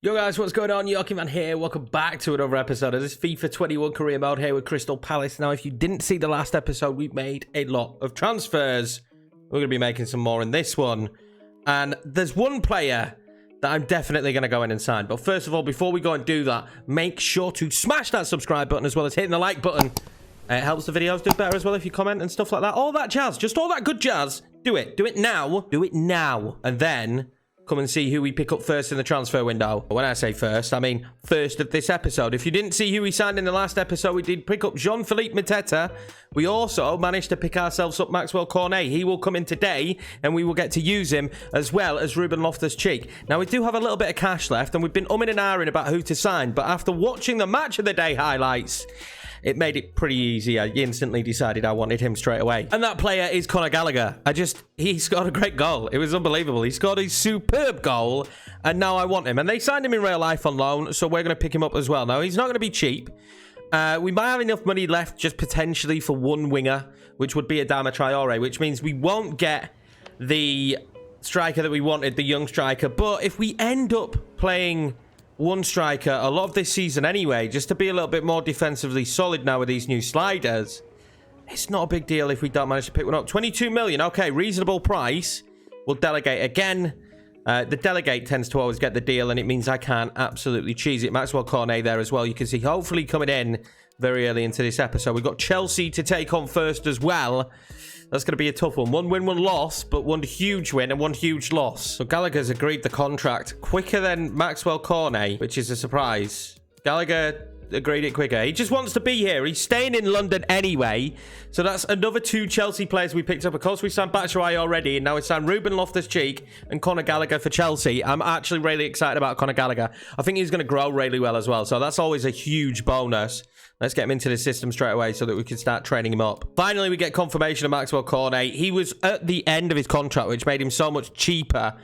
Yo guys, what's going on? Yorkieman here. Welcome back to another episode of this FIFA 21 career mode here with Crystal Palace. Now, if you didn't see the last episode, we've made a lot of transfers. We're going to be making some more in this one. And there's one player that I'm definitely going to go in and sign. But first of all, before we go and do that, make sure to smash that subscribe button as well as hitting the like button. It helps the videos do better as well if you comment and stuff like that. All that jazz. Just all that good jazz. Do it. Do it now. Do it now. And then come and see who we pick up first in the transfer window. When I say first, I mean first of this episode. If you didn't see who we signed in the last episode, we did pick up Jean-Philippe Mateta. We also managed to pick ourselves up Maxwell Conor. He will come in today, and we will get to use him as well as Ruben Loftus-Cheek. Now, we do have a little bit of cash left, and we've been umming and ahhing about who to sign. But after watching the match of the day highlights, it made it pretty easy. I instantly decided I wanted him straight away. And that player is Conor Gallagher. He scored a great goal. It was unbelievable. He scored a superb goal, and now I want him. And they signed him in real life on loan, so we're going to pick him up as well. Now, he's not going to be cheap. We might have enough money left just potentially for one winger, which would be Adama Traore, which means we won't get the striker that we wanted, the young striker. But if we end up playing one striker a lot of this season anyway, just to be a little bit more defensively solid now with these new sliders, it's not a big deal if we don't manage to pick one up. 22 million, okay, reasonable price. We'll delegate again. The delegate tends to always get the deal, and it means I can't absolutely cheese it. Maxwell Conor there as well. You can see hopefully coming in very early into this episode. We've got Chelsea to take on first as well. That's going to be a tough one. One win, one loss, but one huge win and one huge loss. So Gallagher's agreed the contract quicker than Maxwell Conor, which is a surprise. Gallagher agreed it quicker. He just wants to be here. He's staying in London anyway. So that's another two Chelsea players we picked up. Of course, we signed Batshuayi already, and now we signed Ruben Loftus-Cheek and Conor Gallagher for Chelsea. I'm actually really excited about Conor Gallagher. I think he's going to grow really well as well. So that's always a huge bonus. Let's get him into the system straight away so that we can start training him up. Finally, we get confirmation of Maxwell Conor. He was at the end of his contract, which made him so much cheaper,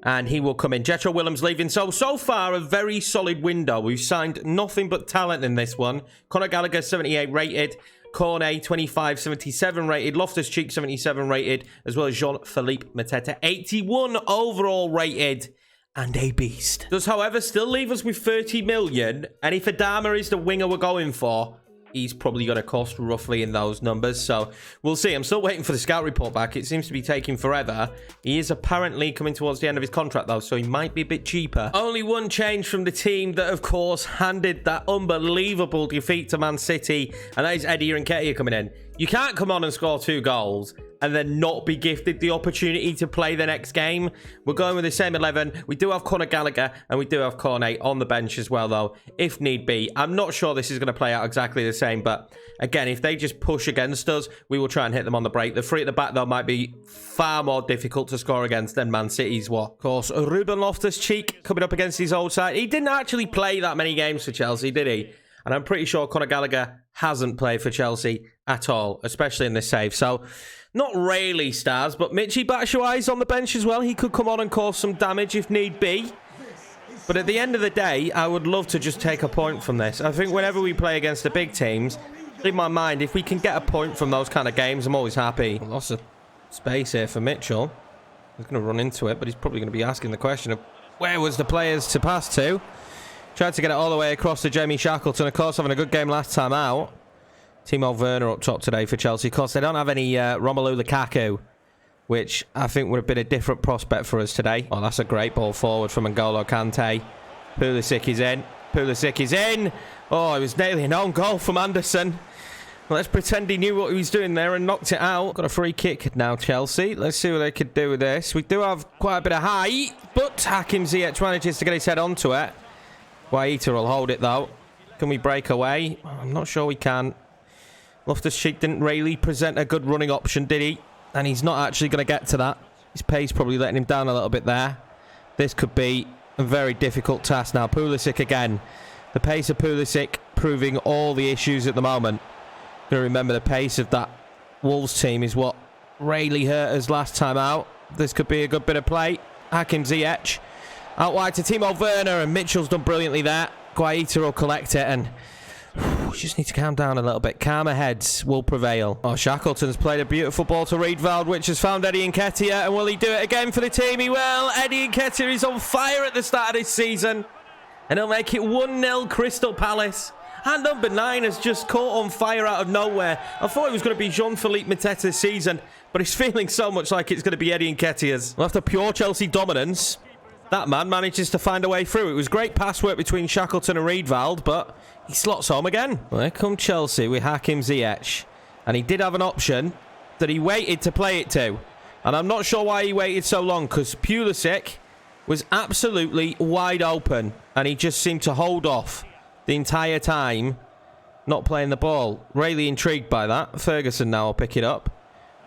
and he will come in. Jetro Willem's leaving. So far, a very solid window. We've signed nothing but talent in this one. Conor Gallagher, 78 rated. Conor, 25, 77 rated. Loftus-Cheek, 77 rated. As well as Jean-Philippe Mateta, 81 overall rated. And a beast. Does, however, still leave us with 30 million. And if Adama is the winger we're going for, he's probably going to cost roughly in those numbers. So we'll see. I'm still waiting for the scout report back. It seems to be taking forever. He is apparently coming towards the end of his contract, though, so he might be a bit cheaper. Only one change from the team that, of course, handed that unbelievable defeat to Man City, and that is Eddie Nketiah coming in. You can't come on and score 2 goals and then not be gifted the opportunity to play the next game. We're going with the same 11. We do have Conor Gallagher, and we do have Conor on the bench as well, though, if need be. I'm not sure this is going to play out exactly the same, but again, if they just push against us, we will try and hit them on the break. The three at the back, though, might be far more difficult to score against than Man City's what. Of course, Ruben Loftus-Cheek coming up against his old side. He didn't actually play that many games for Chelsea, did he? And I'm pretty sure Conor Gallagher hasn't played for Chelsea at all, especially in this save. So, not really stars, but Michy Batshuayi's on the bench as well. He could come on and cause some damage if need be. But at the end of the day, I would love to just take a point from this. I think whenever we play against the big teams, in my mind, if we can get a point from those kind of games, I'm always happy. Lots of space here for Mitchell. He's going to run into it, but he's probably going to be asking the question of where was the players to pass to? Tried to get it all the way across to Jamie Shackleton. Of course, having a good game last time out. Timo Werner up top today for Chelsea. Of course, they don't have any Romelu Lukaku, which I think would have been a different prospect for us today. Oh, that's a great ball forward from N'Golo Kante. Pulisic is in. Pulisic is in. Oh, it was nearly an own goal from Anderson. Well, let's pretend he knew what he was doing there and knocked it out. Got a free kick now, Chelsea. Let's see what they could do with this. We do have quite a bit of height, but Hakim Ziyech manages to get his head onto it. Guaita will hold it, though. Can we break away? I'm not sure we can. Loftus-Cheek didn't really present a good running option, did he? And he's not actually going to get to that. His pace probably letting him down a little bit there. This could be a very difficult task now. Pulisic again. The pace of Pulisic proving all the issues at the moment. Going to remember the pace of that Wolves team is what really hurt us last time out. This could be a good bit of play. Hakim Ziyech. Out wide to Timo Werner, and Mitchell's done brilliantly there. Guaita will collect it, and we just need to calm down a little bit. Calmer heads will prevail. Oh, Shackleton's played a beautiful ball to Riedveld, which has found Eddie Nketiah, and will he do it again for the team? He will. Eddie Nketiah is on fire at the start of this season. And he'll make it 1-0 Crystal Palace. And number 9 has just caught on fire out of nowhere. I thought it was going to be Jean-Philippe Mateta this season, but it's feeling so much like it's going to be Eddie Nketiah's. After pure Chelsea dominance, that man manages to find a way through. It was great pass work between Shackleton and Riedwald, but he slots home again. Well, here come Chelsea with Hakim Ziyech. And he did have an option that he waited to play it to. And I'm not sure why he waited so long, because Pulisic was absolutely wide open. And he just seemed to hold off the entire time, not playing the ball. Really intrigued by that. Ferguson now will pick it up.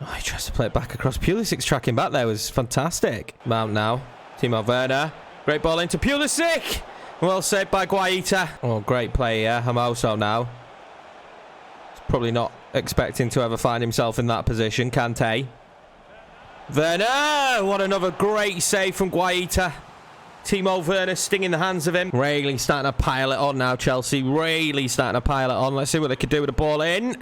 Oh, he tries to play it back across. Pulisic's tracking back there was fantastic. Mount now. Timo Werner. Great ball into Pulisic. Well saved by Guaita. Oh, great play here. Hermoso now. He's probably not expecting to ever find himself in that position. Kante. Werner. What another great save from Guaita. Timo Werner stinging the hands of him. Really starting to pile it on now, Chelsea. Really starting to pile it on. Let's see what they can do with the ball in.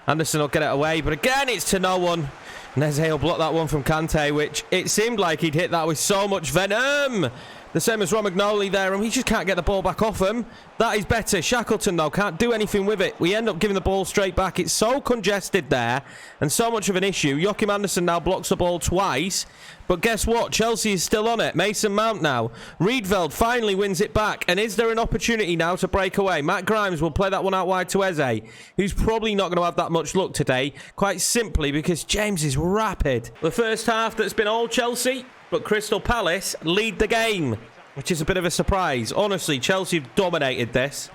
Anderson will get it away, but again, it's to no one. Neze will block that one from Kante, which it seemed like he'd hit that with so much venom. The same as Romagnoli there, and we just can't get the ball back off him. That is better. Shackleton, though, can't do anything with it. We end up giving the ball straight back. It's so congested there, and so much of an issue. Joachim Andersen now blocks the ball twice, but guess what? Chelsea is still on it. Mason Mount now. Riedwald finally wins it back, and is there an opportunity now to break away? Matt Grimes will play that one out wide to Eze, who's probably not going to have that much luck today, quite simply because James is rapid. The first half that's been all Chelsea, but Crystal Palace lead the game, which is a bit of a surprise. Honestly, Chelsea have dominated this.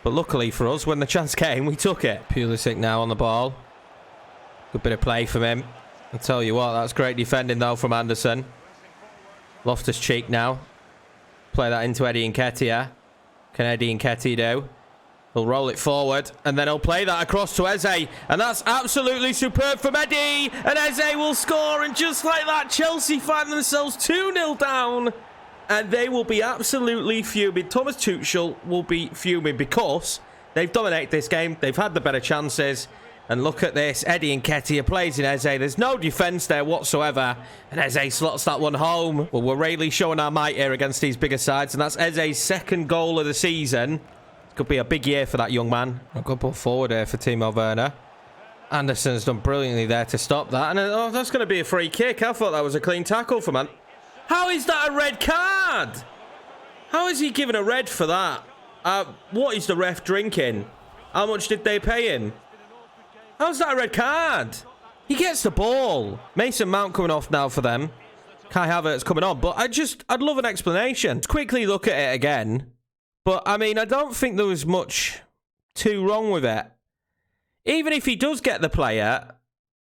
But luckily for us, when the chance came, we took it. Pulisic now on the ball. Good bit of play from him. I'll tell you what, that's great defending, though, from Anderson. Loftus-Cheek now. Play that into Eddie Nketiah. Can Eddie Nketiah do? He'll roll it forward, and then he'll play that across to Eze. And that's absolutely superb from Eddie. And Eze will score, and just like that, Chelsea find themselves 2-0 down. And they will be absolutely fuming. Thomas Tuchel will be fuming because they've dominated this game. They've had the better chances. And look at this. Eddie Nketiah plays in Eze. There's no defence there whatsoever. And Eze slots that one home. Well, we're really showing our might here against these bigger sides. And that's Eze's second goal of the season. Could be a big year for that young man. A good ball forward here for Timo Werner. Anderson's done brilliantly there to stop that. And oh, that's going to be a free kick. I thought that was a clean tackle for man. How is that a red card? How is he given a red for that? What is the ref drinking? How much did they pay him? How's that a red card? He gets the ball. Mason Mount coming off now for them. Kai Havertz coming on. But I'd love an explanation. Let's quickly look at it again. But, I mean, I don't think there was much too wrong with it. Even if he does get the player,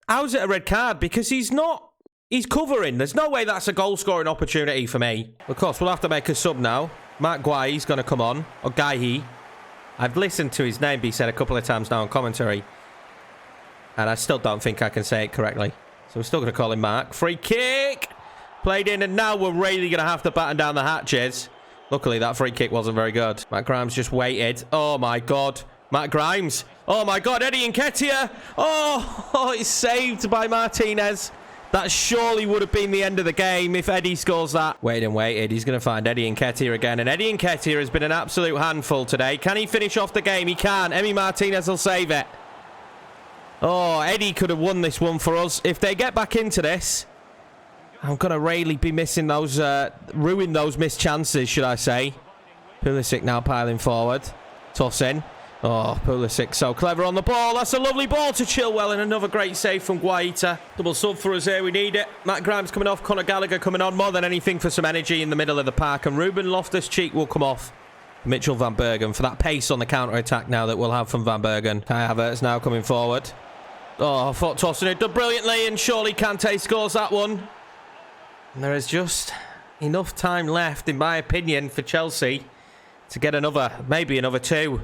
how's it a red card? Because he's not... He's covering. There's no way that's a goal-scoring opportunity for me. Of course, we'll have to make a sub now. Matt Guai's going to come on. Or Guai. I've listened to his name be said a couple of times now on commentary. And I still don't think I can say it correctly. So we're still going to call him Mark. Free kick! Played in, and now we're really going to have to batten down the hatches. Luckily, that free kick wasn't very good. Matt Grimes just waited. Oh, my God. Matt Grimes. Oh, my God. Eddie Nketiah. Oh, it's saved by Martinez. That surely would have been the end of the game if Eddie scores that. Waited and waited. He's going to find Eddie Nketiah again. And Eddie Nketiah has been an absolute handful today. Can he finish off the game? He can. Emi Martinez will save it. Oh, Eddie could have won this one for us. If they get back into this, I'm going to really be missing those, ruin those missed chances, should I say. Pulisic now piling forward. Toss in. Oh, Pulisic so clever on the ball. That's a lovely ball to Chilwell, and another great save from Guaita. Double sub for us here. We need it. Matt Grimes coming off. Conor Gallagher coming on. More than anything for some energy in the middle of the park. And Ruben Loftus-Cheek will come off. Mitchell van Bergen for that pace on the counter-attack now that we'll have from Van Bergen. Kai Havertz now coming forward. Oh, I thought tossing it done brilliantly, and surely Kante scores that one. And there is just enough time left, in my opinion, for Chelsea to get another, maybe another two.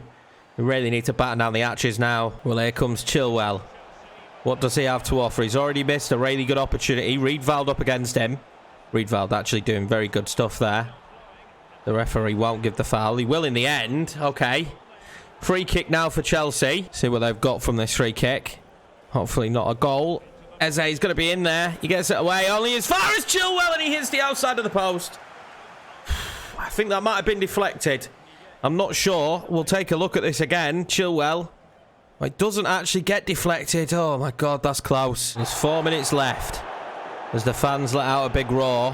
We really need to batten down the hatches now. Well, here comes Chilwell. What does he have to offer? He's already missed a really good opportunity. Riedwald up against him. Riedwald actually doing very good stuff there. The referee won't give the foul. He will in the end. Okay. Free kick now for Chelsea. See what they've got from this free kick. Hopefully not a goal. Eze's going to be in there. He gets it away only as far as Chilwell, and he hits the outside of the post. I think that might have been deflected. I'm not sure. We'll take a look at this again. Chilwell. It doesn't actually get deflected. Oh, my God, that's close. There's 4 minutes left as the fans let out a big roar.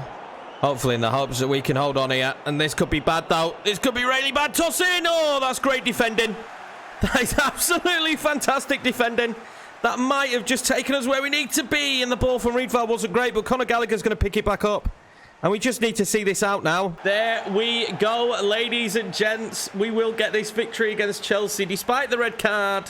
Hopefully in the hopes that we can hold on here. And this could be bad, though. This could be really bad. Toss in. Oh, that's great defending. That is absolutely fantastic defending. That might have just taken us where we need to be. And the ball from Reedval wasn't great, but Conor Gallagher's going to pick it back up. And we just need to see this out now. There we go, ladies and gents. We will get this victory against Chelsea, despite the red card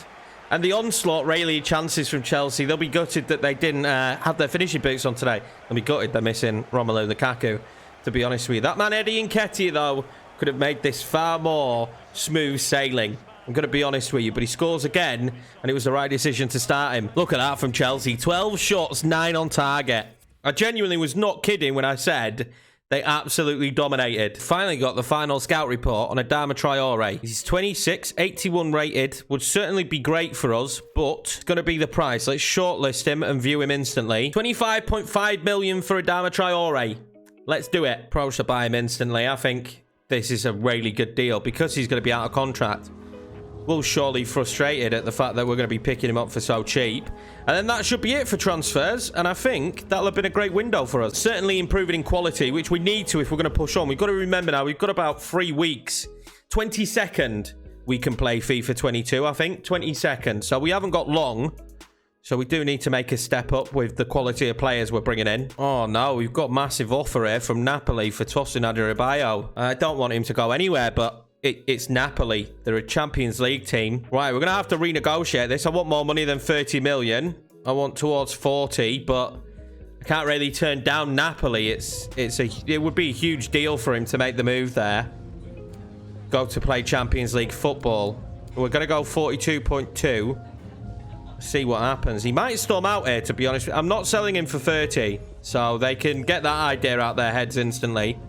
and the onslaught, really, chances from Chelsea. They'll be gutted that they didn't have their finishing boots on today. They'll be gutted they're missing Romelu Lukaku, to be honest with you. That man, Eddie Nketiah, though, could have made this far more smooth sailing. I'm going to be honest with you, but he scores again, and it was the right decision to start him. Look at that from Chelsea. 12 shots, 9 on target. I genuinely was not kidding when I said they absolutely dominated. Finally got the final scout report on Adama Traore. He's 26, 81 rated. Would certainly be great for us, but it's going to be the price. Let's shortlist him and view him instantly. 25.5 million for Adama Traore. Let's do it. Approach to buy him instantly. I think this is a really good deal because he's going to be out of contract. We'll surely frustrated at the fact that we're going to be picking him up for so cheap. And then that should be it for transfers. And I think that'll have been a great window for us. Certainly improving in quality, which we need to if we're going to push on. We've got to remember now, we've got about 3 weeks. 22nd, we can play FIFA 22, I think. 22nd. So we haven't got long. So we do need to make a step up with the quality of players we're bringing in. Oh, no. We've got massive offer here from Napoli for Tosin Adarabioyo. I don't want him to go anywhere, but it's Napoli. They're a Champions League team. Right, we're going to have to renegotiate this. I want more money than 30 million. I want towards 40, but I can't really turn down Napoli. It would be a huge deal for him to make the move there. Go to play Champions League football. We're going to go 42.2. See what happens. He might storm out here, to be honest. I'm not selling him for 30, so they can get that idea out their heads instantly.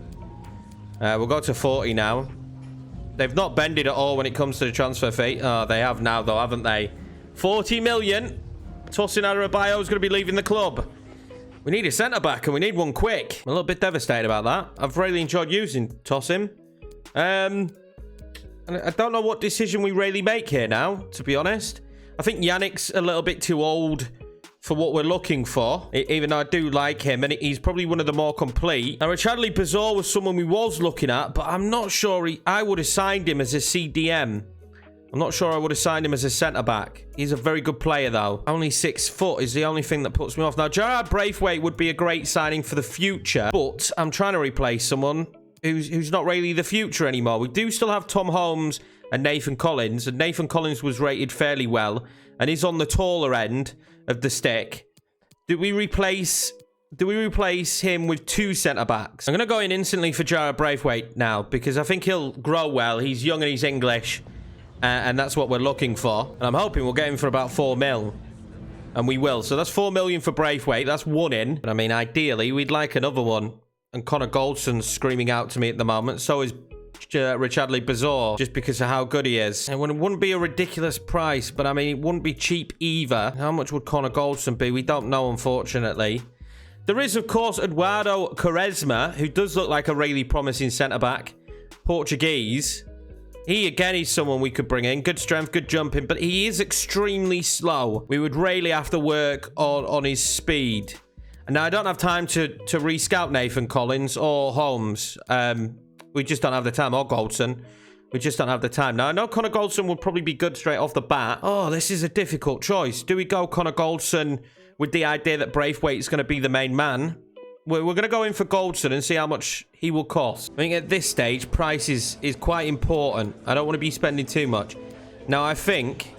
We'll go to 40 now. They've not bended at all when it comes to the transfer fee. Oh, they have now, though, haven't they? 40 million. Tosin Adarabioyo is going to be leaving the club. We need a centre-back, and we need one quick. I'm a little bit devastated about that. I've really enjoyed using Tosin. And I don't know what decision we really make here now, to be honest. I think Yannick's a little bit too old for what we're looking for, even though I do like him, and he's probably one of the more complete. Now, Richarlison Bazor was someone we was looking at, but I'm not sure I would have signed him as a CDM. I'm not sure I would have signed him as a centre-back. He's a very good player, though. Only 6 foot is the only thing that puts me off. Now, Gerard Braithwaite would be a great signing for the future, but I'm trying to replace someone who's not really the future anymore. We do still have Tom Holmes and Nathan Collins, and Nathan Collins was rated fairly well, and he's on the taller end of the stick. Do we replace him with 2 centre-backs? I'm going to go in instantly for Gerard Braithwaite now, because I think he'll grow well. He's young and he's English, and that's what we're looking for. And I'm hoping we'll get him for about 4 mil. And we will. So that's 4 million for Braithwaite. That's 1 in. But I mean, ideally, we'd like another one. And Connor Goldson's screaming out to me at the moment. So is Richarlison Bazor, just because of how good he is. And it wouldn't be a ridiculous price, but I mean, it wouldn't be cheap either. How much would Connor Goldson be? We don't know, unfortunately. There is, of course, Eduardo Quaresma, who does look like a really promising centre-back. Portuguese. He, again, is someone we could bring in. Good strength, good jumping, but he is extremely slow. We would really have to work on his speed. And now, I don't have time to re-scout Nathan Collins or Holmes. We just don't have the time. Or Goldson. We just don't have the time. Now, I know Connor Goldson would probably be good straight off the bat. Oh, this is a difficult choice. Do we go Connor Goldson with the idea that Braithwaite is going to be the main man? We're going to go in for Goldson and see how much he will cost. I think at this stage, price is quite important. I don't want to be spending too much. Now, I think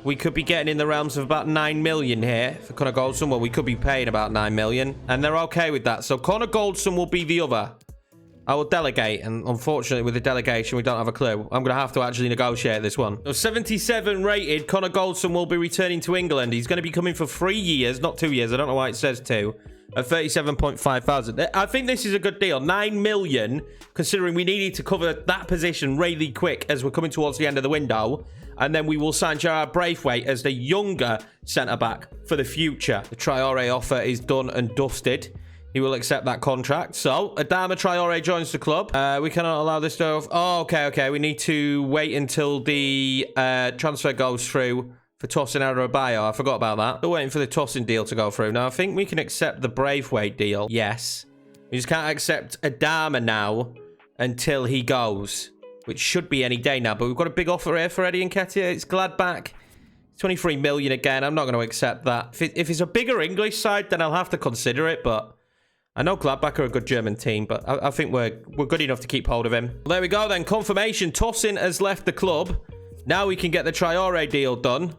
we could be getting in the realms of about 9 million here for Connor Goldson. Well, we could be paying about 9 million. And they're okay with that. So Connor Goldson will be the other. I will delegate, and unfortunately with the delegation we don't have a clue. I'm going to have to actually negotiate this one. So 77 rated, Connor Goldson will be returning to England. He's going to be coming for 3 years, not 2 years. I don't know why it says 2. At 37.5 thousand. I think this is a good deal. 9 million, considering we needed to cover that position really quick as we're coming towards the end of the window. And then we will sign Gerard Braithwaite as the younger centre-back for the future. The Traore offer is done and dusted. he will accept that contract. So, Adama Traore joins the club. We cannot allow this to... Oh, okay. We need to wait until the transfer goes through for Tosin Adebayo. I forgot about that. We're waiting for the Tosin deal to go through. Now, I think we can accept the Braithwaite deal. Yes. We just can't accept Adama now until he goes, which should be any day now. But we've got a big offer here for Eddie Nketiah. It's Gladbach. 23 million again. I'm not going to accept that. If it's a bigger English side, then I'll have to consider it. But I know Gladbach are a good German team, but I think we're good enough to keep hold of him. Well, there we go then. Confirmation. Tosin has left the club. Now we can get the Traore deal done.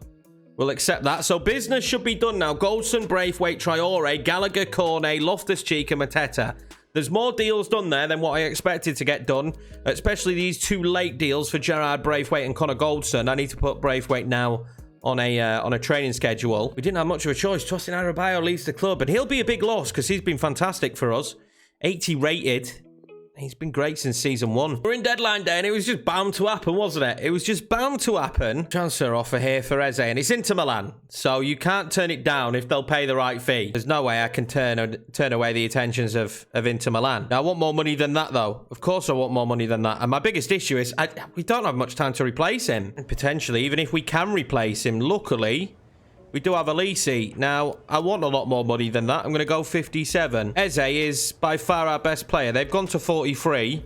We'll accept that. So business should be done now. Goldson, Braithwaite, Traore, Gallagher, Conor, Loftus-Cheek and Mateta. There's more deals done there than what I expected to get done, especially these 2 late deals for Gerard Braithwaite and Connor Goldson. I need to put Braithwaite now on a training schedule. We didn't have much of a choice. Tosin Adebayo leaves the club, and he'll be a big loss because he's been fantastic for us. 80 rated. He's been great since season 1. We're in deadline day, and it was just bound to happen, wasn't it? It was just bound to happen. Transfer offer here for Eze, and it's Inter Milan. So you can't turn it down if they'll pay the right fee. There's no way I can turn away the attentions of Inter Milan. Now, I want more money than that, though. Of course I want more money than that. And my biggest issue is we don't have much time to replace him. And potentially, even if we can replace him, luckily, we do have Elise. Now, I want a lot more money than that. I'm going to go 57. Eze is by far our best player. They've gone to 43.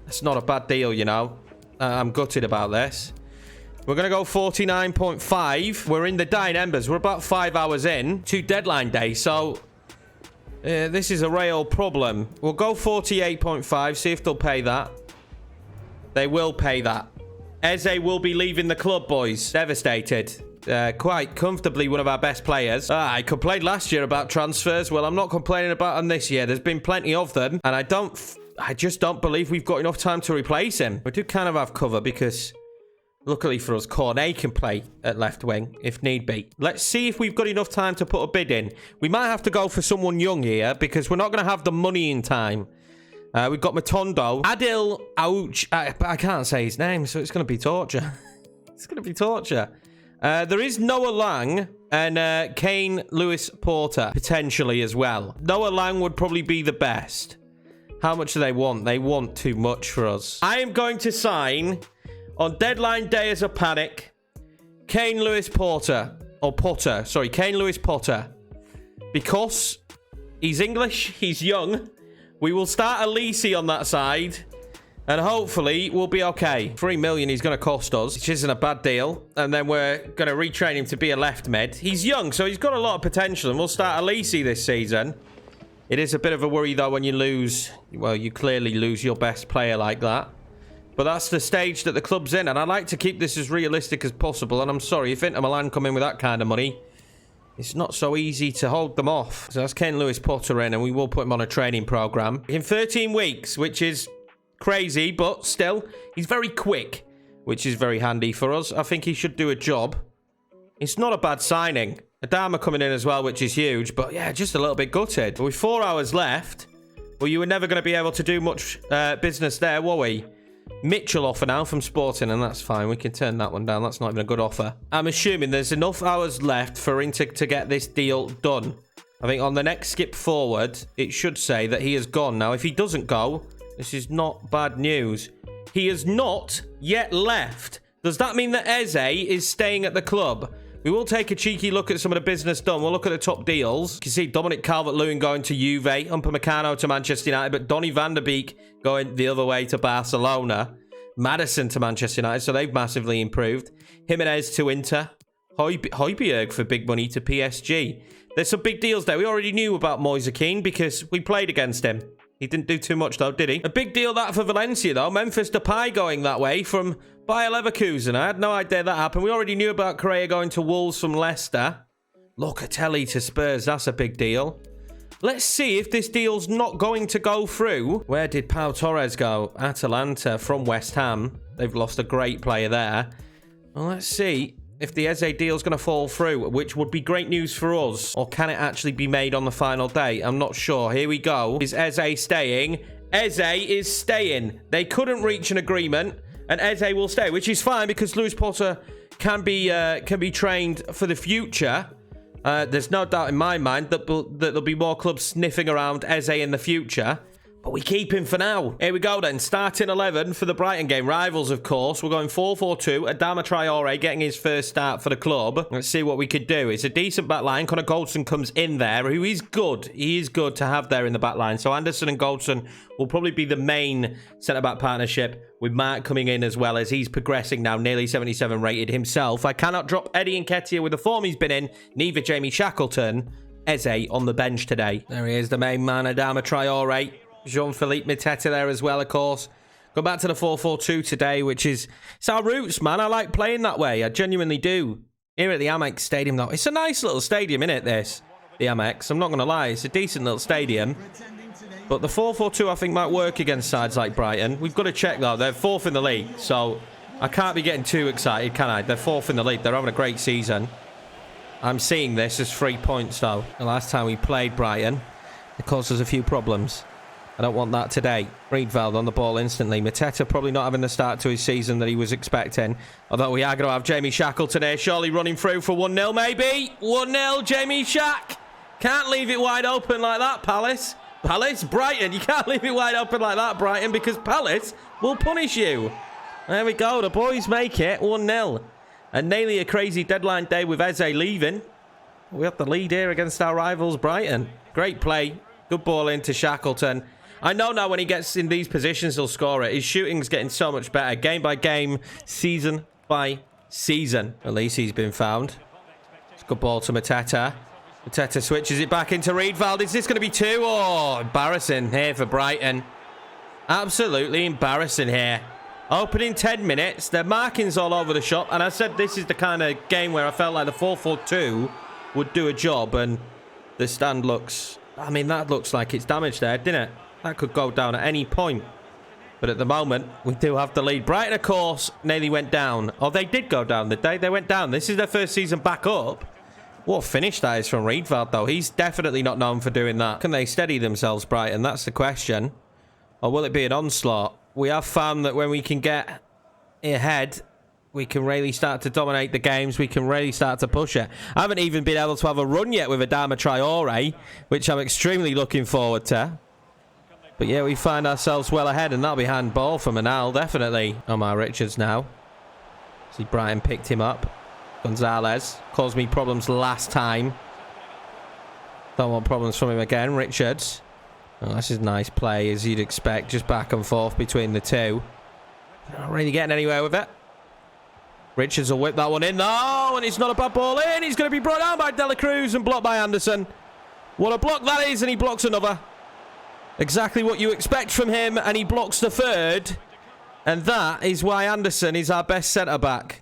That's not a bad deal, you know. I'm gutted about this. We're going to go 49.5. We're in the dying embers. We're about 5 hours in to deadline day. So, this is a real problem. We'll go 48.5. See if they'll pay that. They will pay that. Eze will be leaving the club, boys. Devastated. Quite comfortably one of our best players. I complained last year about transfers. Well, I'm not complaining about them this year. There's been plenty of them. And I just don't believe we've got enough time to replace him. We do kind of have cover because, luckily for us, Conor can play at left wing if need be. Let's see if we've got enough time to put a bid in. We might have to go for someone young here because we're not going to have the money in time. We've got Matondo. Adil Ouch. I can't say his name, so it's going to be torture. It's going to be torture. There is Noah Lang and Kane Lewis Porter potentially as well. Noah Lang would probably be the best. How much do they want? They want too much for us. I am going to sign on deadline day as a panic Kane Lewis Porter. Or Potter. Sorry, Kane Lewis Potter. Because he's English, he's young. We will start Elise on that side. And hopefully, we'll be okay. 3 million he's going to cost us, which isn't a bad deal. And then we're going to retrain him to be a left mid. He's young, so he's got a lot of potential. And we'll start Elise this season. It is a bit of a worry, though, when you lose... Well, you clearly lose your best player like that. But that's the stage that the club's in. And I like to keep this as realistic as possible. And I'm sorry, if Inter Milan come in with that kind of money, it's not so easy to hold them off. So that's Ken Lewis Potter in, and we will put him on a training program. In 13 weeks, which is... crazy, but still, he's very quick, which is very handy for us. I think he should do a job. It's not a bad signing. Adama coming in as well, which is huge, but yeah, just a little bit gutted. But with 4 hours left, well, you were never going to be able to do much business there, were we? Mitchell offer now from Sporting, and that's fine. We can turn that one down. That's not even a good offer. I'm assuming there's enough hours left for Inter to get this deal done. I think on the next skip forward, it should say that he has gone. Now, if he doesn't go... this is not bad news. He has not yet left. Does that mean that Eze is staying at the club? We will take a cheeky look at some of the business done. We'll look at the top deals. You can see Dominic Calvert-Lewin going to Juve, Upamecano to Manchester United, but Donny van der Beek going the other way to Barcelona. Maddison to Manchester United, so they've massively improved. Jimenez to Inter. Højbjerg for big money to PSG. There's some big deals there. We already knew about Moise Kean because we played against him. He didn't do too much, though, did he? A big deal that for Valencia, though. Memphis Depay going that way from Bayer Leverkusen. I had no idea that happened. We already knew about Correa going to Wolves from Leicester. Locatelli to Spurs. That's a big deal. Let's see if this deal's not going to go through. Where did Pau Torres go? Atalanta from West Ham. They've lost a great player there. Well, let's see if the Eze deal's going to fall through, which would be great news for us. Or can it actually be made on the final day? I'm not sure. Here we go. Is Eze staying? Eze is staying. They couldn't reach an agreement, and Eze will stay, which is fine because Lewis Potter can be trained for the future. There's no doubt in my mind that there'll be more clubs sniffing around Eze in the future. But we keep him for now. Here we go then. Starting 11 for the Brighton game. Rivals, of course. We're going 4-4-2. Adama Traore getting his first start for the club. Let's see what we could do. It's a decent back line. Conor Goldson comes in there, who is good. He is good to have there in the back line. So Anderson and Goldson will probably be the main centre-back partnership, with Mark coming in as well, as he's progressing now, nearly 77 rated himself. I cannot drop Eddie Nketiah with the form he's been in. Neither Jamie Shackleton. Eze on the bench today. There he is, the main man, Adama Traore. Jean-Philippe Mateta there as well, of course. Go back to the 4-4-2 today, which is... It's our roots, man. I like playing that way. I genuinely do. Here at the Amex Stadium, though. It's a nice little stadium, isn't it, this? The Amex. I'm not going to lie. It's a decent little stadium. But the 4-4-2, I think, might work against sides like Brighton. We've got to check, though. They're 4th in the league, so I can't be getting too excited, can I? They're 4th in the league. They're having a great season. I'm seeing this as 3 points, though. The last time we played Brighton, it caused us a few problems. I don't want that today. Riedveld on the ball instantly. Mateta probably not having the start to his season that he was expecting. Although we are going to have Jamie Shackleton here. Surely running through for 1-0 maybe. 1-0 Jamie Shack. Can't leave it wide open like that, Palace. Brighton. You can't leave it wide open like that, Brighton, because Palace will punish you. There we go. The boys make it 1-0. And nearly a crazy deadline day with Eze leaving. We have the lead here against our rivals, Brighton. Great play. Good ball into Shackleton. I know now when he gets in these positions, he'll score it. His shooting's getting so much better. Game by game, season by season. At least he's been found. It's a good ball to Mateta. Mateta switches it back into Riedveld. Is this going to be 2? Oh, embarrassing here for Brighton. Absolutely embarrassing here. Opening 10 minutes. Their marking's all over the shop. And I said this is the kind of game where I felt like the 4-4-2 would do a job. And the stand looks... I mean, that looks like it's damaged there, didn't it? That could go down at any point. But at the moment, we do have the lead. Brighton, of course, nearly went down. Oh, they did go down, did they? They went down. This is their first season back up. What a finish that is from Riedveld, though. He's definitely not known for doing that. Can they steady themselves, Brighton? That's the question. Or will it be an onslaught? We have found that when we can get ahead, we can really start to dominate the games. We can really start to push it. I haven't even been able to have a run yet with Adama Traore, which I'm extremely looking forward to. But yeah, we find ourselves well ahead, and that'll be handball for Manal, definitely. Omar Richards now. See, Brighton picked him up. Gonzalez caused me problems last time. Don't want problems from him again. Richards. Oh, this is nice play, as you'd expect. Just back and forth between the two. Not really getting anywhere with it. Richards will whip that one in. No, and it's not a bad ball in. He's going to be brought down by Dela Cruz and blocked by Anderson. What a block that is, and he blocks another. Exactly what you expect from him, and he blocks the third. And that is why Anderson is our best centre-back.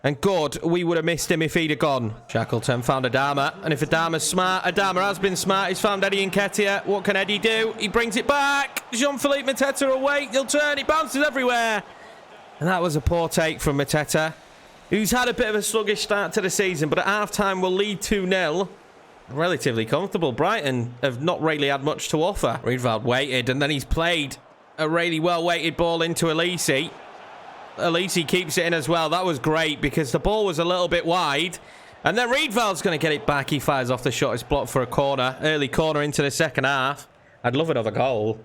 And God, we would have missed him if he'd have gone. Shackleton found Adama, and if Adama's smart, Adama has been smart. He's found Eddie Nketiah. What can Eddie do? He brings it back. Jean-Philippe Mateta away. He'll turn. It bounces everywhere. And that was a poor take from Mateta, who's had a bit of a sluggish start to the season, but at half-time will lead 2-0. Relatively comfortable. Brighton have not really had much to offer. Riedveld waited, and then he's played a really well-weighted ball into Elise. Elise keeps it in as well. That was great because the ball was a little bit wide. And then Riedveld's going to get it back. He fires off the shot. It's blocked for a corner. Early corner into the second half. I'd love another goal.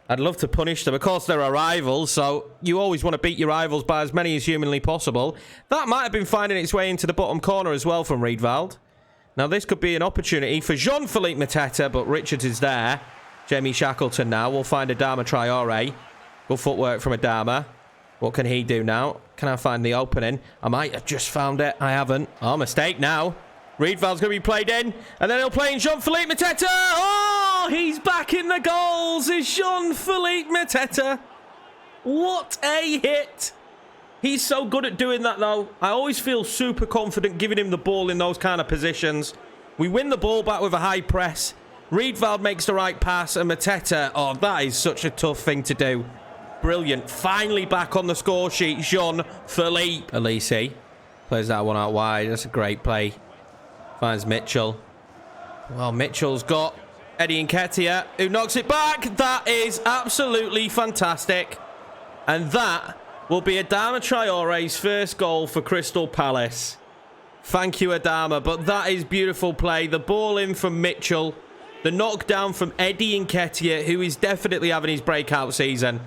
I'd love to punish them. Of course, they're our rivals, so you always want to beat your rivals by as many as humanly possible. That might have been finding its way into the bottom corner as well from Riedveld. Now, this could be an opportunity for Jean-Philippe Mateta, but Richards is there. Jamie Shackleton now. We'll find Adama Traore. Good footwork from Adama. What can he do now? Can I find the opening? I might have just found it. I haven't. Oh, mistake now. Riedveld's going to be played in. And then he'll play in Jean-Philippe Mateta. Oh, he's back in the goals. It's Jean-Philippe Mateta. What a hit. He's so good at doing that, though. I always feel super confident giving him the ball in those kind of positions. We win the ball back with a high press. Riedveld makes the right pass. And Mateta, oh, that is such a tough thing to do. Brilliant. Finally back on the score sheet. Jean-Philippe. Elise plays that one out wide. That's a great play. Finds Mitchell. Well, Mitchell's got Eddie Nketiah, who knocks it back. That is absolutely fantastic. And that will be Adama Traore's first goal for Crystal Palace. Thank you, Adama. But that is beautiful play. The ball in from Mitchell. The knockdown from Eddie Nketiah, who is definitely having his breakout season.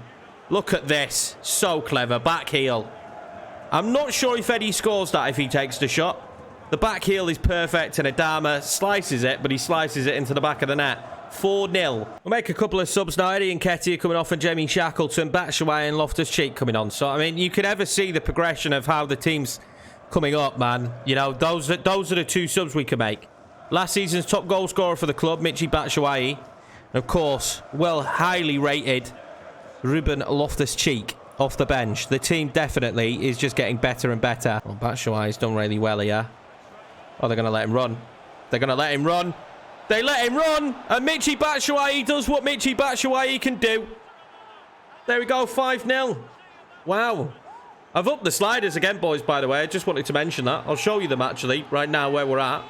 Look at this. So clever. Back heel. I'm not sure if Eddie scores that if he takes the shot. The back heel is perfect, and Adama slices it, but he slices it into the back of the net. 4-0. We'll make a couple of subs now. Eddie Nketiah coming off and Jamie Shackleton, Batshuayi and Loftus-Cheek coming on. So, I mean, you could ever see the progression of how the team's coming up, man. You know, those are the 2 subs we can make. Last season's top goal scorer for the club, Michy Batshuayi. And, of course, well, highly rated Ruben Loftus-Cheek off the bench. The team definitely is just getting better and better. Well, Batshuayi's done really well here. Oh, they're going to let him run. They're going to let him run. They let him run. And Michy Batshuayi does what Michy Batshuayi can do. There we go, 5-0. Wow. I've upped the sliders again, boys, by the way. I just wanted to mention that. I'll show you them, actually, right now where we're at.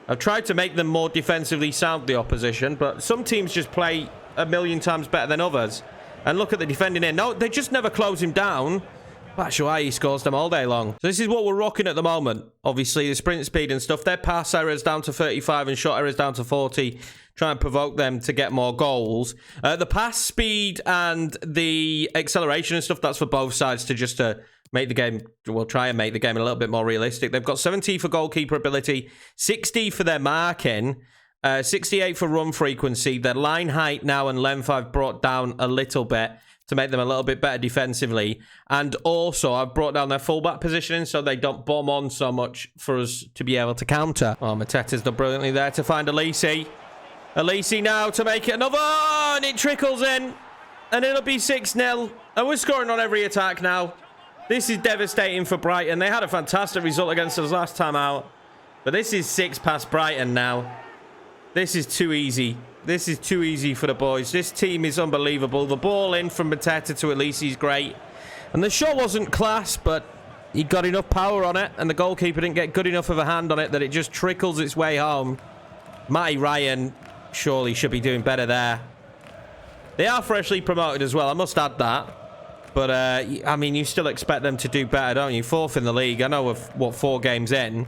I've tried to make them more defensively sound, the opposition, but some teams just play a million times better than others. And look at the defending in. No, they just never close him down. Batshuayi scores them all day long. So this is what we're rocking at the moment. Obviously, the sprint speed and stuff. Their pass errors down to 35 and shot errors down to 40. Try and provoke them to get more goals. The pass speed and the acceleration and stuff, that's for both sides to just make the game, we'll try and make the game a little bit more realistic. They've got 70 for goalkeeper ability, 60 for their marking, 68 for run frequency. Their line height now and length I've brought down a little bit to make them a little bit better defensively. And also, I've brought down their fullback positioning so they don't bomb on so much for us to be able to counter. Oh, Mateta's done brilliantly there to find Elise. Elise now to make it another, and it trickles in. And it'll be 6-0. And we're scoring on every attack now. This is devastating for Brighton. They had a fantastic result against us last time out. But this is 6 past Brighton now. This is too easy. This is too easy for the boys. This team is unbelievable. The ball in from Mateta to Elise is great. And the shot wasn't class, but he got enough power on it. And the goalkeeper didn't get good enough of a hand on it that it just trickles its way home. Matty Ryan surely should be doing better there. They are freshly promoted as well. I must add that. But, I mean, you still expect them to do better, don't you? 4th in the league. I know we're, what, 4 games in.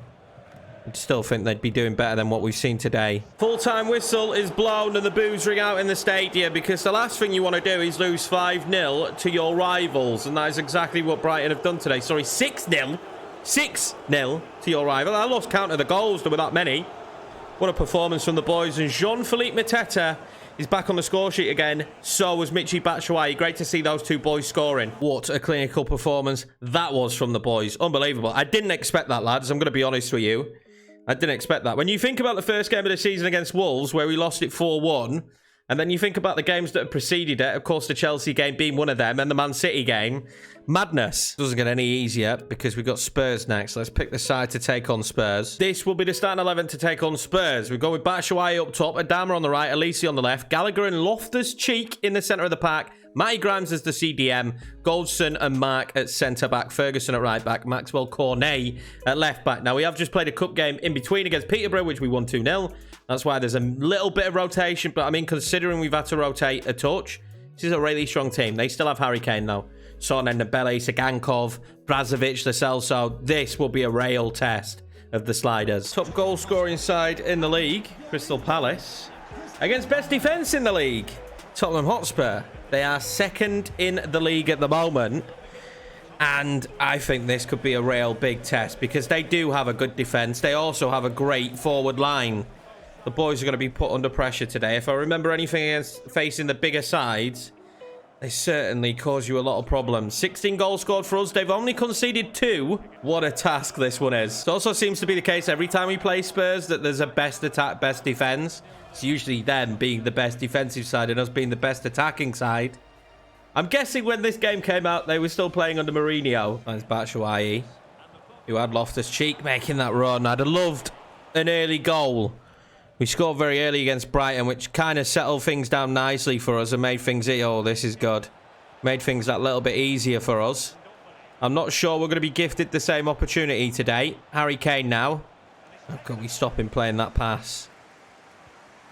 I'd still think they'd be doing better than what we've seen today. Full-time whistle is blown and the boos ring out in the stadium because the last thing you want to do is lose 5-0 to your rivals. And that is exactly what Brighton have done today. Sorry, 6-0. 6-0 to your rival. I lost count of the goals. There were that many. What a performance from the boys. And Jean-Philippe Mateta is back on the score sheet again. So was Michy Batshuayi. Great to see those 2 boys scoring. What a clinical performance that was from the boys. Unbelievable. I didn't expect that, lads. I'm going to be honest with you. I didn't expect that. When you think about the first game of the season against Wolves, where we lost it 4-1, and then you think about the games that have preceded it, of course, the Chelsea game being one of them, and the Man City game, madness. Doesn't get any easier because we've got Spurs next. Let's pick the side to take on Spurs. This will be the starting 11 to take on Spurs. We go with Batshuayi up top, Adama on the right, Elise on the left, Gallagher and Loftus-Cheek in the centre of the pack, Matty Grimes as the CDM, Goldson and Mark at centre-back, Ferguson at right-back, Maxwell Cornet at left-back. Now, we have just played a cup game in between against Peterborough, which we won 2-0. That's why there's a little bit of rotation, but I mean, considering we've had to rotate a touch, this is a really strong team. They still have Harry Kane, though. Son and Nabele, Sagankov, Brazovic, Lo Celso. This will be a real test of the sliders. Top goal scoring side in the league, Crystal Palace, against best defence in the league, Tottenham Hotspur. They are 2nd in the league at the moment. And I think this could be a real big test because they do have a good defence. They also have a great forward line. The boys are going to be put under pressure today. If I remember anything against facing the bigger sides, they certainly cause you a lot of problems. 16 goals scored for us. They've only conceded 2. What a task this one is. It also seems to be the case every time we play Spurs that there's a best attack, best defence. It's usually them being the best defensive side and us being the best attacking side. I'm guessing when this game came out, they were still playing under Mourinho. That's Batshuayi, who had Loftus-Cheek making that run. I'd have loved an early goal. We scored very early against Brighton, which kind of settled things down nicely for us and made things... Oh, this is good. Made things that little bit easier for us. I'm not sure we're going to be gifted the same opportunity today. Harry Kane now. Oh, God, we stop him playing that pass.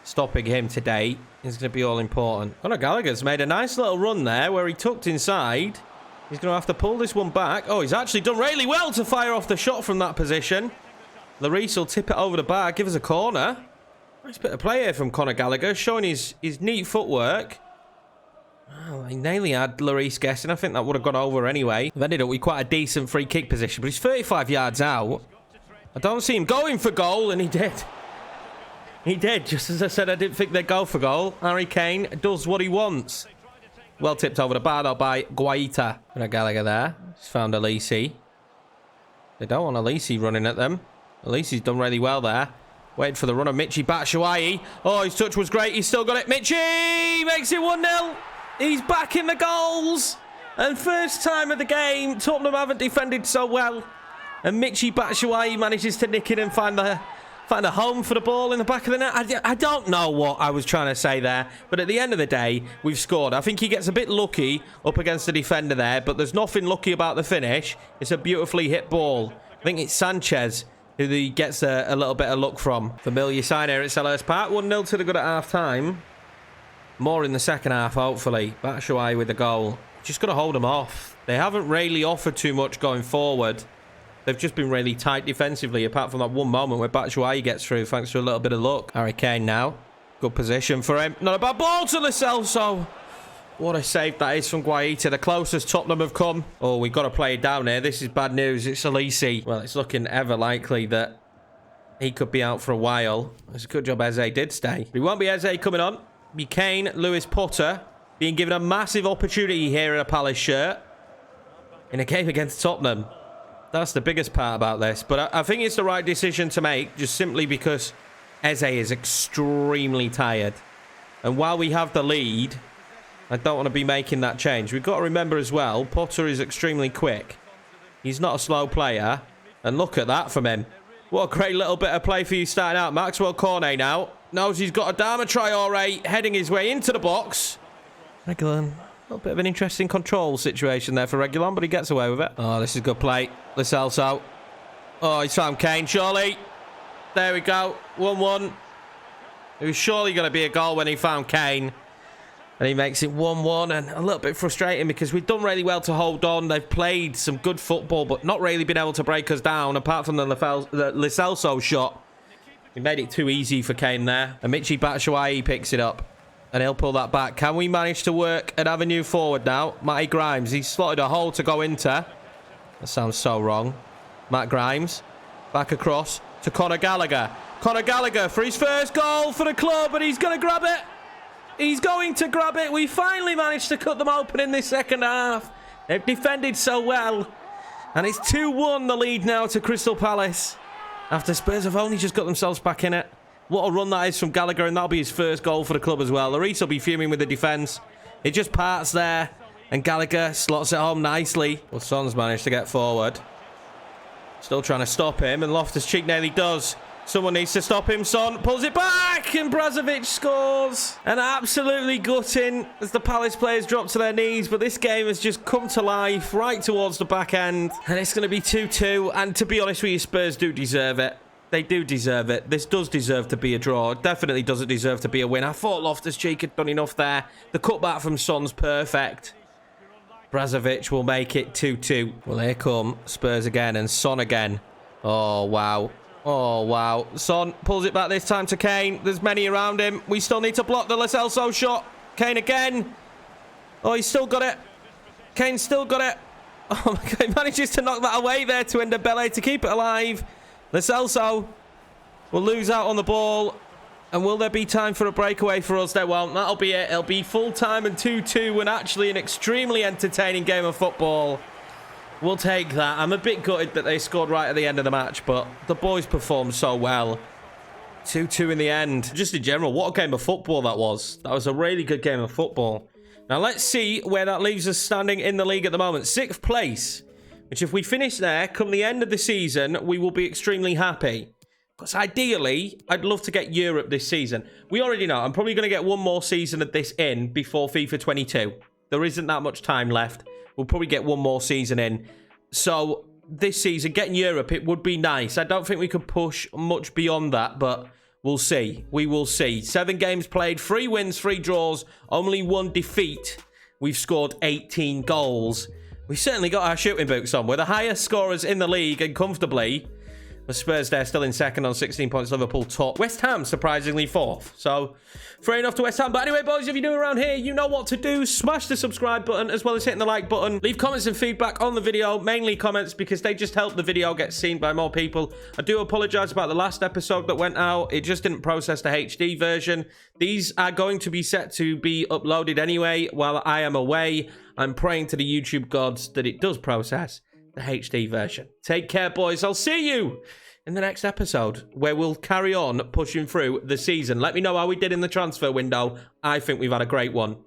Stopping him today is going to be all important. Conor Gallagher's made a nice little run there where he tucked inside. He's going to have to pull this one back. Oh, he's actually done really well to fire off the shot from that position. Lloris will tip it over the bar, give us a corner. Nice bit of play here from Conor Gallagher, showing his neat footwork. Well, he nearly had Lloris guessing. I think that would have gone over anyway. They've ended up with quite a decent free kick position, but he's 35 yards out. I don't see him going for goal, and he did. He did. Just as I said, I didn't think they'd go for goal. Harry Kane does what he wants. Well tipped over the bar, though, by Guaita. Conor Gallagher there. He's found Elise. They don't want Elise running at them. Elise's done really well there. Waiting for the run of Michy. Batshuayi. Oh, his touch was great. He's still got it. Michy makes it 1-0. He's back in the goals. And first time of the game, Tottenham haven't defended so well. And Michy Batshuayi manages to nick it and find a home for the ball in the back of the net. I don't know what I was trying to say there. But at the end of the day, we've scored. I think he gets a bit lucky up against the defender there. But there's nothing lucky about the finish. It's a beautifully hit ball. I think it's Sanchez who he gets a little bit of luck from. Familiar sign here at Selhurst Park. 1-0 to the good at half-time. More in the second half, hopefully. Batshuayi with the goal. Just got to hold them off. They haven't really offered too much going forward. They've just been really tight defensively, apart from that one moment where Batshuayi gets through, thanks to a little bit of luck. Harry Kane now. Good position for him. Not a bad ball to Lo Celso. What a save that is from Guaita. The closest Tottenham have come. Oh, we've got to play it down here. This is bad news. It's Elise. Well, it's looking ever likely that he could be out for a while. It's a good job Eze did stay. But it won't be Eze coming on. It'll be Kane, Lewis Potter being given a massive opportunity here in a Palace shirt in a game against Tottenham. That's the biggest part about this. But I think it's the right decision to make, just simply because Eze is extremely tired. And while we have the lead, I don't want to be making that change. We've got to remember as well, Potter is extremely quick. He's not a slow player. And look at that from him. What a great little bit of play for you starting out. Maxwell Cornet now. Knows he's got a Dama Traore heading his way into the box. Regulon. A little bit of an interesting control situation there for Regulon, but he gets away with it. Oh, this is good play. Lo Celso. Oh, he's found Kane, surely. There we go. 1-1. It was surely going to be a goal when he found Kane. And he makes it 1-1, and a little bit frustrating because we've done really well to hold on. They've played some good football, but not really been able to break us down, apart from the Lo Celso shot. He made it too easy for Kane there. And Michy Batshuayi picks it up, and he'll pull that back. Can we manage to work an avenue forward now? Matty Grimes, he's slotted a hole to go into. That sounds so wrong. Matt Grimes, back across to Conor Gallagher. Conor Gallagher for his first goal for the club, and he's going to grab it. He's going to grab it. We finally managed to cut them open in this second half. They've defended so well. And it's 2-1 the lead now to Crystal Palace. After Spurs have only just got themselves back in it. What a run that is from Gallagher, and that'll be his first goal for the club as well. Lloris will be fuming with the defence. It just parts there. And Gallagher slots it home nicely. Well, Son's managed to get forward. Still trying to stop him, and Loftus-Cheek nearly does. Someone needs to stop him. Son pulls it back, and Brozovic scores. And absolutely gutting as the Palace players drop to their knees. But this game has just come to life right towards the back end. And it's going to be 2-2. And to be honest with you, Spurs do deserve it. They do deserve it. This does deserve to be a draw. It definitely doesn't deserve to be a win. I thought Loftus-Cheek had done enough there. The cutback from Son's perfect. Brozovic will make it 2-2. Well, here come Spurs again, and Son again. Oh, wow. Oh, wow. Son pulls it back this time to Kane. There's many around him. We still need to block the Lo Celso shot. Kane again. Oh, he's still got it. Kane's still got it. Oh, my God. He manages to knock that away there to Ndebele to keep it alive. Lo Celso will lose out on the ball. And will there be time for a breakaway for us? There won't. That'll be it. It'll be full time and 2-2, and actually an extremely entertaining game of football. We'll take that. I'm a bit gutted that they scored right at the end of the match, but the boys performed so well. 2-2 in the end. Just in general, what a game of football that was. That was a really good game of football. Now let's see where that leaves us standing in the league at the moment. 6th place, which if we finish there, come the end of the season, we will be extremely happy. Because ideally, I'd love to get Europe this season. We already know I'm probably going to get one more season of this in before FIFA 22. There isn't that much time left. We'll probably get one more season in. So this season, getting Europe, it would be nice. I don't think we could push much beyond that, but we'll see. We will see. 7 games played, 3 wins, 3 draws, only 1 defeat. We've scored 18 goals. We certainly got our shooting boots on. We're the highest scorers in the league and comfortably. The Spurs there still in second on 16 points. Liverpool top. West Ham surprisingly fourth. So fair enough to West Ham. But anyway, boys, if you're new around here, you know what to do. Smash the subscribe button as well as hitting the like button. Leave comments and feedback on the video. Mainly comments because they just help the video get seen by more people. I do apologize about the last episode that went out. It just didn't process the HD version. These are going to be set to be uploaded anyway while I am away. I'm praying to the YouTube gods that it does process the HD version. Take care, boys. I'll see you in the next episode where we'll carry on pushing through the season. Let me know how we did in the transfer window. I think we've had a great one.